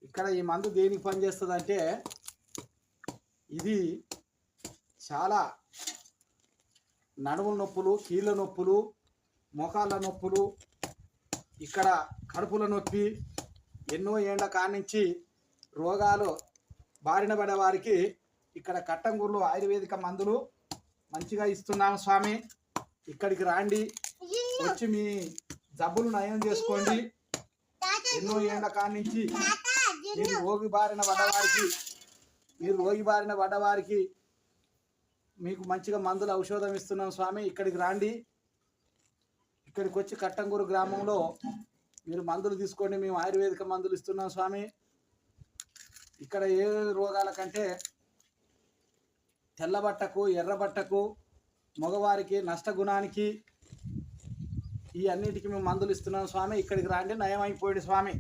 ఇక్కడ ఈ మందు దేనికి పనిచేస్తుంది అంటే ఇది చాలా నడుముల నొప్పులు, కీళ్ళ నొప్పులు, మోకాళ్ళ నొప్పులు, ఇక్కడ కడుపుల నొప్పి, ఎన్నో ఏండ్ల కానించి రోగాలు బారిన పడే వారికి ఇక్కడ కట్టంగూరులో ఆయుర్వేదిక మందులు మంచిగా ఇస్తున్నాము స్వామి. ఇక్కడికి రాండి, వచ్చి మీ జబ్బులు నయం చేసుకోండి. ఎన్నో ఏండ్ల కానించి మీరు రోగి బారిన పడ్డవారికి మీకు మంచిగా మందులు ఔషధం ఇస్తున్నాం స్వామి. ఇక్కడికి రాండి, ఇక్కడికి వచ్చి కట్టంగూరు గ్రామంలో మీరు మందులు తీసుకోండి. మేము ఆయుర్వేదిక మందులు ఇస్తున్నాం స్వామి. ఇక్కడ ఏ రోగాల కంటే తెల్లబట్టకు, ఎర్రబట్టకు, మగవారికి, నష్టగుణానికి ఈ అన్నిటికీ మేము మందులు ఇస్తున్నాం స్వామి. ఇక్కడికి రాండి, నయం అయిపోయింది స్వామి.